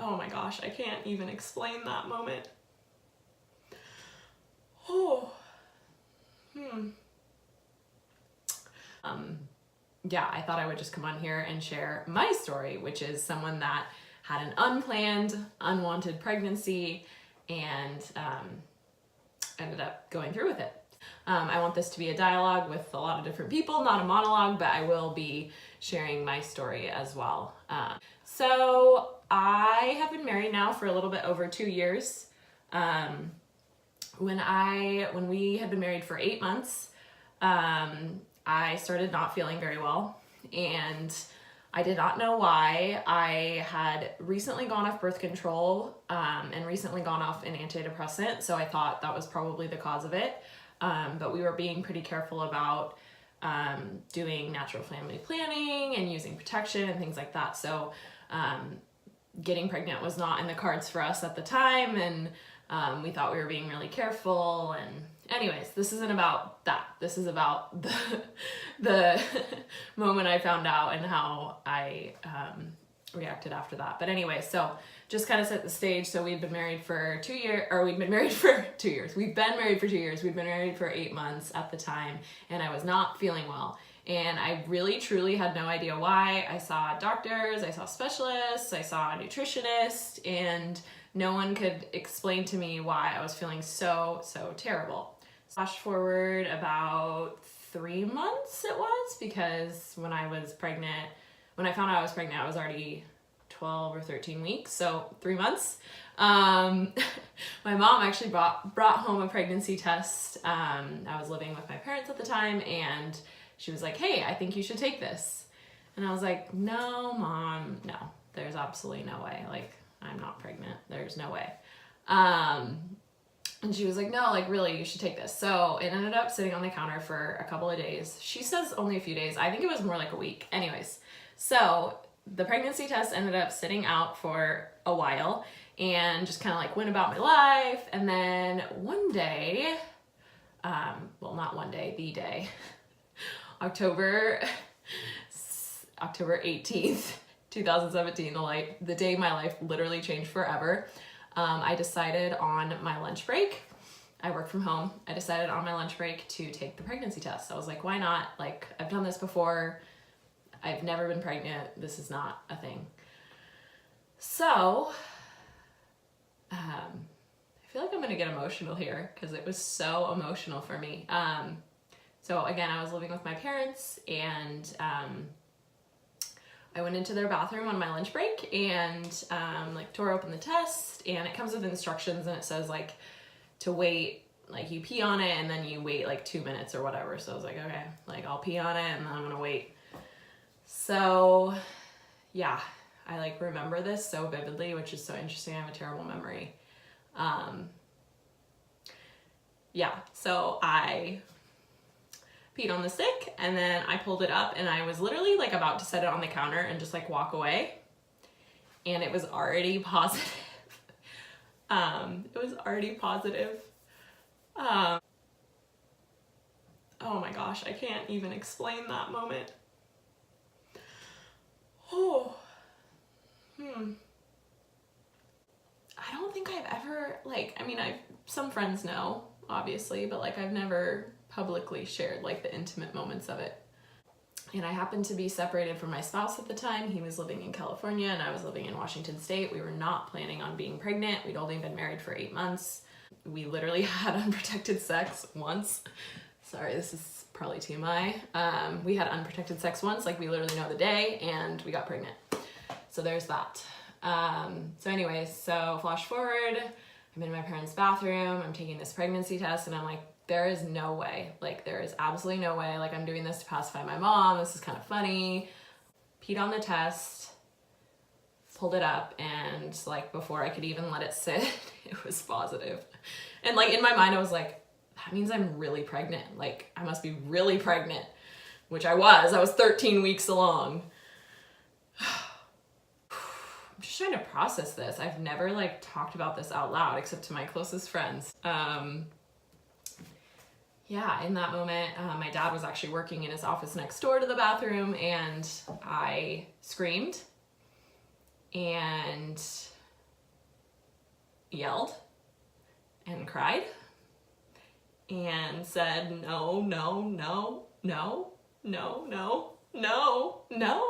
Oh my gosh, I can't even explain that moment. Oh. Yeah, I thought I would just come on here and share my story, which is someone that had an unplanned, unwanted pregnancy and ended up going through with it. I want this to be a dialogue with a lot of different people, not a monologue, but I will be sharing my story as well. So I have been married now for a little bit over 2 years. When we had been married for 8 months, I started not feeling very well, and I did not know why. I had recently gone off birth control and recently gone off an antidepressant, so I thought that was probably the cause of it. But we were being pretty careful about doing natural family planning and using protection and things like that. So getting pregnant was not in the cards for us at the time, and we thought we were being really careful. And anyways, this isn't about that. This is about the moment I found out and how I reacted after that. But anyway, so just kind of set the stage. So we'd been married for 2 years, or we'd been married for 2 years. We've been married for 2 years. We'd been married for 8 months at the time, and I was not feeling well. And I really, truly had no idea why. I saw doctors, I saw specialists, I saw a nutritionist, and no one could explain to me why I was feeling so terrible. Flash forward about 3 months it was, because when I found out I was pregnant, I was already 12 or 13 weeks, so 3 months. My mom actually brought home a pregnancy test. I was living with my parents at the time, and she was like, "Hey, I think you should take this." And I was like, "No, Mom, no, there's absolutely no way. Like, I'm not pregnant. There's no way." And she was like, "No, like, really, you should take this." So it ended up sitting on the counter for a couple of days. She says only a few days. I think it was more like a week. Anyways, so the pregnancy test ended up sitting out for a while and just kind of like went about my life. And then one day, well, not one day, the day, October 18th, 2017, the day my life literally changed forever. I decided on my lunch break, I work from home, I decided on my lunch break to take the pregnancy test. I was like, why not? Like, I've done this before. I've never been pregnant. This is not a thing. So, I feel like I'm gonna get emotional here because it was so emotional for me. So again, I was living with my parents, and I went into their bathroom on my lunch break and like tore open the test, and it comes with instructions, and it says like to wait, like you pee on it and then you wait like 2 minutes or whatever. So I was like, okay, like I'll pee on it and then I'm gonna wait. So yeah, I like remember this so vividly, which is so interesting. I have a terrible memory. Yeah, so I peed on the stick, and then I pulled it up, and I was literally like about to set it on the counter and just like walk away, and it was already positive. It was already positive. Oh my gosh, I can't even explain that moment. Oh. I don't think I've ever, like, I mean, some friends know, obviously, but like I've never publicly shared like the intimate moments of it. And I happened to be separated from my spouse at the time. He was living in California and I was living in Washington State. We were not planning on being pregnant. We'd only been married for 8 months. We literally had unprotected sex once. Sorry, this is probably TMI. We had unprotected sex once, like we literally know the day, and we got pregnant. So there's that. So anyways, so flash forward, I'm in my parents' bathroom, I'm taking this pregnancy test, and I'm like, there is no way, like there is absolutely no way, like I'm doing this to pacify my mom, this is kind of funny. Peed on the test, pulled it up, and like before I could even let it sit, it was positive. And like in my mind I was like, that means I'm really pregnant, like I must be really pregnant, which I was 13 weeks along. I'm just trying to process this. I've never like talked about this out loud except to my closest friends. Yeah, in that moment, my dad was actually working in his office next door to the bathroom, and I screamed, and yelled and cried and said, no, no, no, no, no, no, no, no.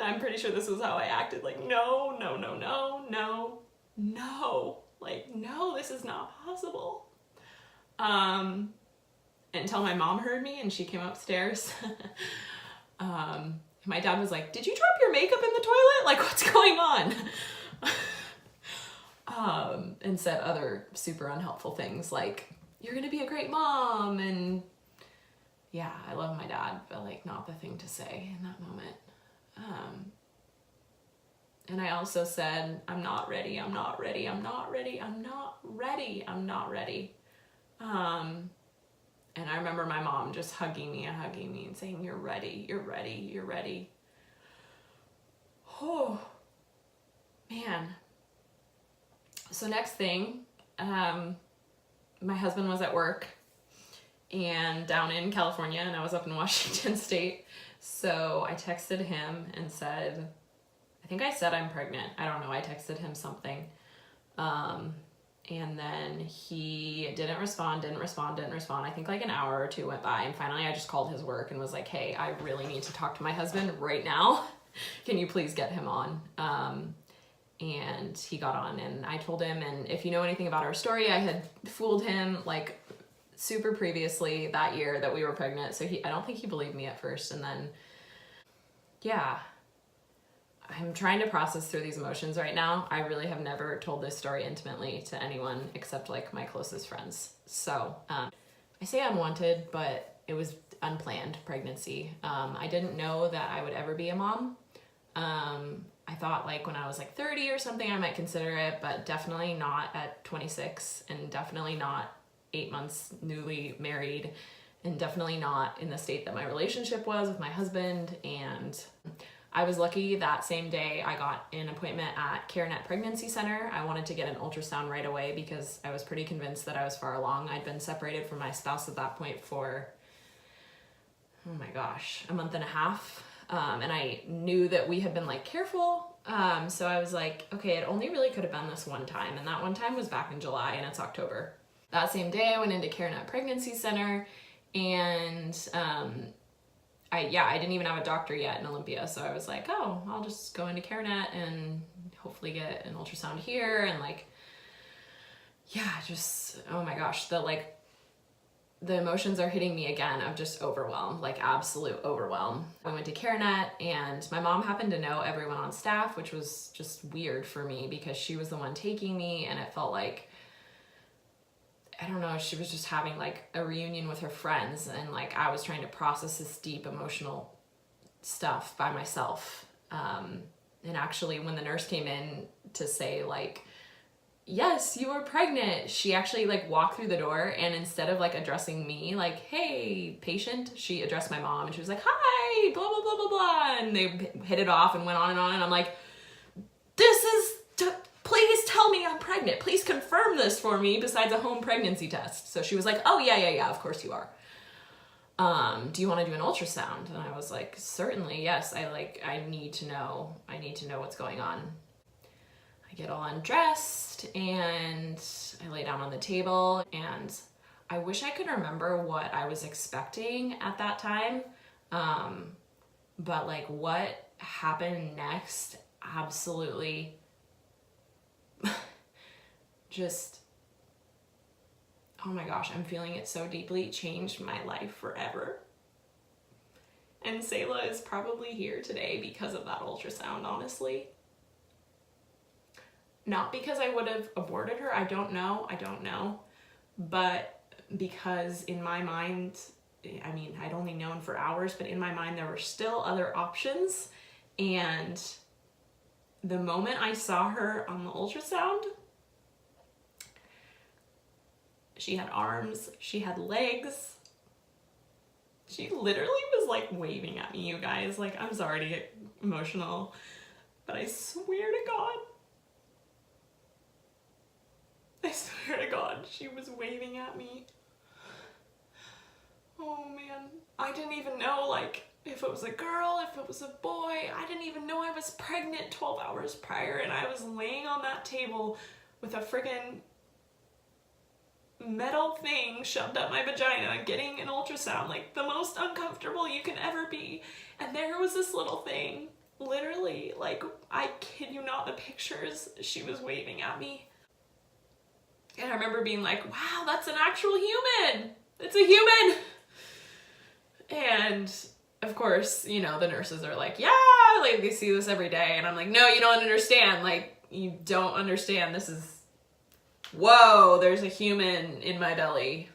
I'm pretty sure this was how I acted, like, no, no, no, no, no, no, like, no, this is not possible. Until my mom heard me and she came upstairs. My dad was like, did you drop your makeup in the toilet? Like, what's going on? And said other super unhelpful things like, you're gonna be a great mom. And yeah, I love my dad, but like not the thing to say in that moment. And I also said, I'm not ready, I'm not ready, I'm not ready, I'm not ready, I'm not ready. And I remember my mom just hugging me and saying, you're ready, you're ready, you're ready. Oh, man. So next thing, my husband was at work and down in California and I was up in Washington State. So I texted him and said, I think I said I'm pregnant. I don't know. I texted him something. And then he didn't respond. I think like an hour or two went by and finally I just called his work and was like, hey, I really need to talk to my husband right now. Can you please get him on? And he got on and I told him, and if you know anything about our story, I had fooled him like super previously that year that we were pregnant. So I don't think he believed me at first. And then, yeah, I'm trying to process through these emotions right now. I really have never told this story intimately to anyone except like my closest friends. So I say unwanted, but it was unplanned pregnancy. I didn't know that I would ever be a mom. I thought like when I was like 30 or something, I might consider it, but definitely not at 26 and definitely not 8 months newly married and definitely not in the state that my relationship was with my husband. And I was lucky that same day I got an appointment at CareNet Pregnancy Center. I wanted to get an ultrasound right away because I was pretty convinced that I was far along. I'd been separated from my spouse at that point for, oh my gosh, a month and a half. And I knew that we had been like careful. So I was like, okay, it only really could have been this one time. And that one time was back in July and it's October. That same day I went into CareNet Pregnancy Center and, I didn't even have a doctor yet in Olympia. So I was like, oh, I'll just go into CareNet and hopefully get an ultrasound here. And like, yeah, just, oh my gosh, the emotions are hitting me again of just overwhelm, like absolute overwhelm. I went to CareNet and my mom happened to know everyone on staff, which was just weird for me because she was the one taking me and it felt like, I don't know, she was just having like a reunion with her friends and like I was trying to process this deep emotional stuff by myself. And actually when the nurse came in to say like, yes, you are pregnant, she actually like walked through the door and instead of like addressing me like, hey, patient, she addressed my mom and she was like, hi, blah, blah, blah, blah, blah. And they hit it off and went on and I'm like, please tell me I'm pregnant. Please confirm this for me besides a home pregnancy test. So she was like, oh yeah, of course you are. Do you want to do an ultrasound? And I was like, certainly, yes. I need to know what's going on. I get all undressed and I lay down on the table and I wish I could remember what I was expecting at that time. But like what happened next absolutely just, oh my gosh, I'm feeling it so deeply, changed my life forever. And Selah is probably here today because of that ultrasound, honestly. Not because I would have aborted her, I don't know. But because in my mind, I mean, I'd only known for hours, but in my mind there were still other options. And the moment I saw her on the ultrasound, she had arms, she had legs. She literally was like waving at me, you guys. Like, I'm sorry to get emotional, but I swear to God, she was waving at me. Oh man, I didn't even know like if it was a girl, if it was a boy. I didn't even know I was pregnant 12 hours prior and I was laying on that table with a friggin' metal thing shoved up my vagina, getting an ultrasound, like the most uncomfortable you can ever be. And there was this little thing, literally, like, I kid you not, the pictures, she was waving at me. And I remember being like, wow, that's an actual human. It's a human. And of course, you know, the nurses are like, yeah, like they see this every day. And I'm like, no, you don't understand. Like, you don't understand. This is, whoa, there's a human in my belly.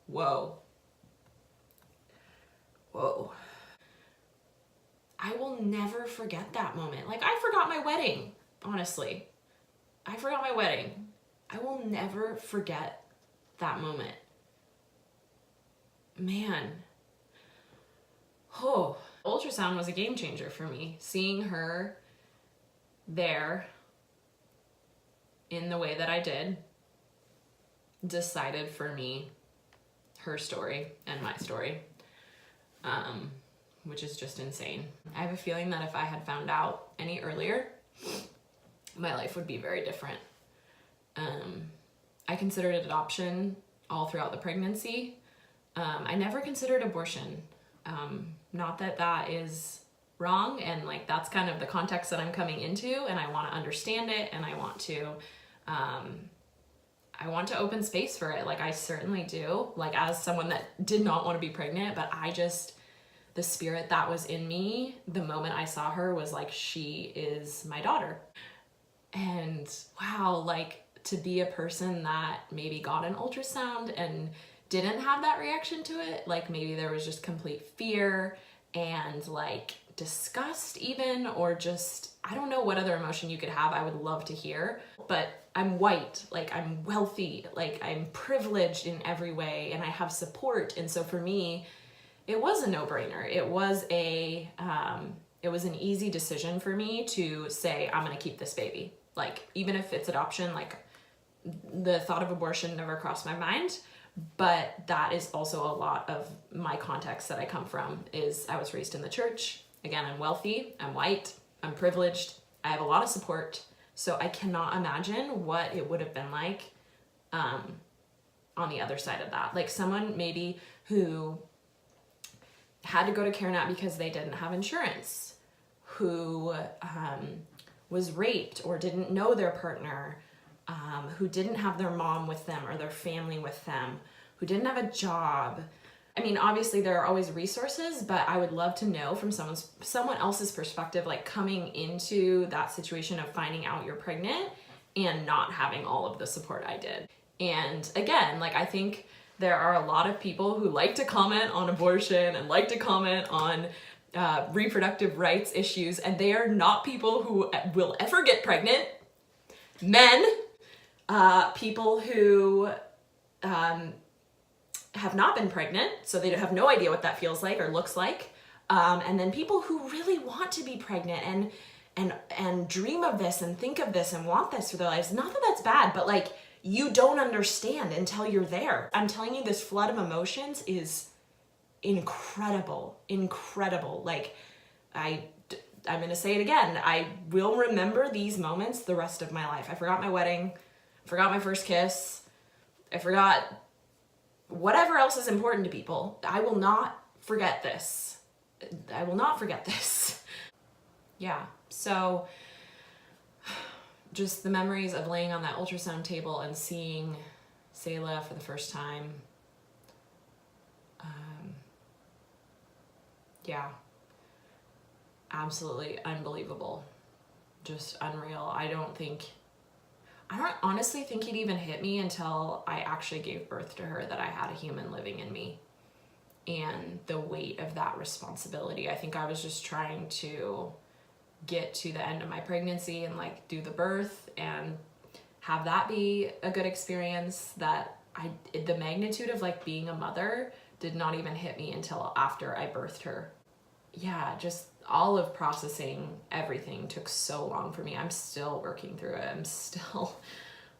Whoa. Whoa. I will never forget that moment. Like, I forgot my wedding, honestly. I forgot my wedding. I will never forget that moment. Man. Oh, ultrasound was a game changer for me. Seeing her there in the way that I did decided for me her story and my story, which is just insane. I have a feeling that if I had found out any earlier, my life would be very different. I considered adoption all throughout the pregnancy. I never considered abortion. Not that that is wrong, and like that's kind of the context that I'm coming into, and I want to understand it, and I want to open space for it. Like I certainly do, like as someone that did not want to be pregnant, but the spirit that was in me the moment I saw her was like, she is my daughter. And wow, like to be a person that maybe got an ultrasound and didn't have that reaction to it, like maybe there was just complete fear and like disgust even, or just, I don't know what other emotion you could have. I would love to hear. But I'm white, like I'm wealthy, like I'm privileged in every way, and I have support. And so for me, it was a no-brainer. It was an easy decision for me to say, I'm gonna keep this baby. Like even if it's adoption, like the thought of abortion never crossed my mind. But that is also a lot of my context that I come from. Is I was raised in the church. Again, I'm wealthy, I'm white, I'm privileged, I have a lot of support. So I cannot imagine what it would have been like on the other side of that. Like someone maybe who had to go to CareNet because they didn't have insurance, who was raped or didn't know their partner, who didn't have their mom with them or their family with them, who didn't have a job. I mean, obviously there are always resources, but I would love to know from someone else's perspective, like coming into that situation of finding out you're pregnant and not having all of the support I did. And again, like I think there are a lot of people who like to comment on abortion and like to comment on reproductive rights issues, and they are not people who will ever get pregnant. Men, people who have not been pregnant, so they have no idea what that feels like or looks like, and then people who really want to be pregnant and dream of this and think of this and want this for their lives. Not that that's bad, but like you don't understand until you're there. I'm telling you, this flood of emotions is incredible. Like I'm gonna say it again. I will remember these moments the rest of my life. I forgot my wedding, forgot my first kiss, I forgot whatever else is important to people. I will not forget this. Yeah, so just the memories of laying on that ultrasound table and seeing Selah for the first time. Yeah, absolutely unbelievable. Just unreal. I don't honestly think it even hit me until I actually gave birth to her that I had a human living in me, and the weight of that responsibility. I think I was just trying to get to the end of my pregnancy and like do the birth and have that be a good experience. That the magnitude of like being a mother did not even hit me until after I birthed her. Yeah, just all of processing everything took so long for me. I'm still working through it. I'm still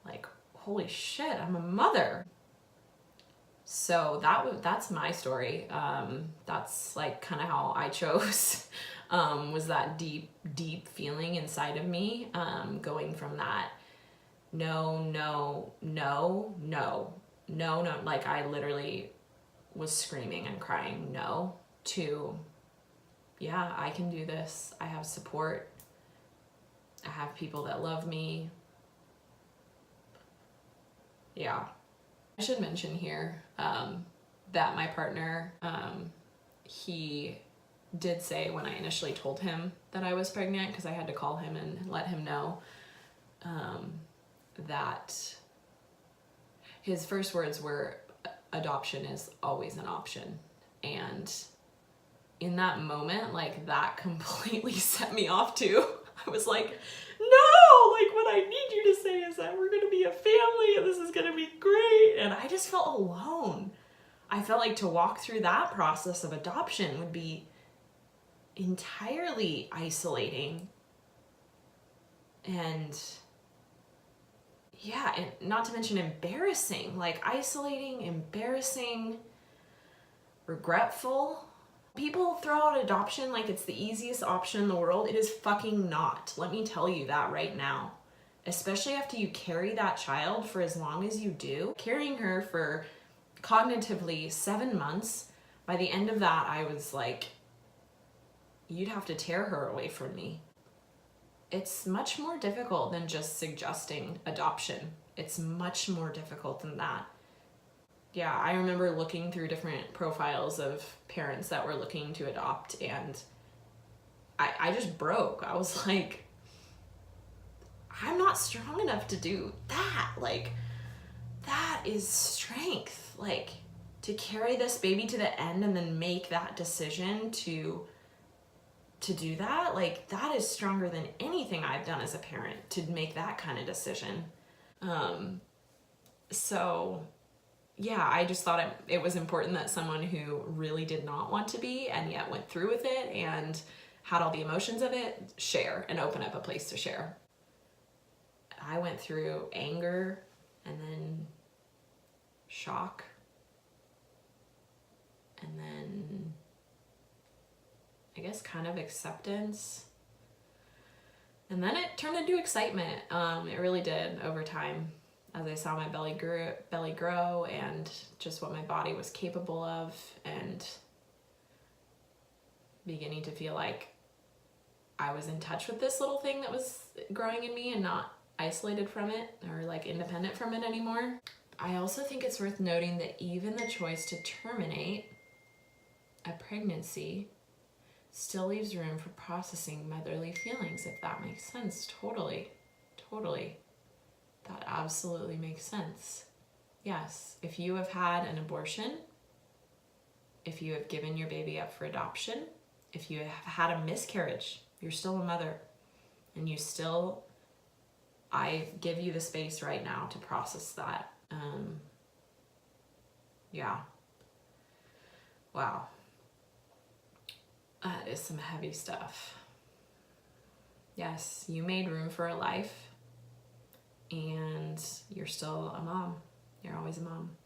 like, holy shit, I'm a mother. So that's my story. That's like kind of how I chose, was that deep feeling inside of me, going from that no, no, no, no, no, no. Like I literally was screaming and crying no to, yeah, I can do this. I have support. I have people that love me. Yeah. I should mention here that my partner, he did say when I initially told him that I was pregnant, because I had to call him and let him know, that his first words were, adoption is always an option. And in that moment, like that completely set me off too. I was like, no, like what I need you to say is that we're gonna be a family and this is gonna be great. And I just felt alone. I felt like to walk through that process of adoption would be entirely isolating. And yeah, and not to mention embarrassing, like isolating, embarrassing, regretful. People throw out adoption like it's the easiest option in the world. It is fucking not. Let me tell you that right now. Especially after you carry that child for as long as you do. Carrying her for cognitively 7 months, by the end of that, I was like, you'd have to tear her away from me. It's much more difficult than just suggesting adoption. It's much more difficult than that. Yeah, I remember looking through different profiles of parents that were looking to adopt, and I just broke. I was like, I'm not strong enough to do that. Like, that is strength. Like, to carry this baby to the end and then make that decision to do that, like, that is stronger than anything I've done as a parent, to make that kind of decision. So yeah, I just thought it was important that someone who really did not want to be and yet went through with it and had all the emotions of it, share and open up a place to share. I went through anger and then shock and then I guess kind of acceptance. And then it turned into excitement. It really did over time, as I saw my belly grow and just what my body was capable of, and beginning to feel like I was in touch with this little thing that was growing in me and not isolated from it or like independent from it anymore. I also think it's worth noting that even the choice to terminate a pregnancy still leaves room for processing motherly feelings, if that makes sense. Totally. That absolutely makes sense. Yes, if you have had an abortion, if you have given your baby up for adoption, if you have had a miscarriage, you're still a mother, and I give you the space right now to process that. Yeah. Wow. That is some heavy stuff. Yes, you made room for a life, and you're still a mom. You're always a mom.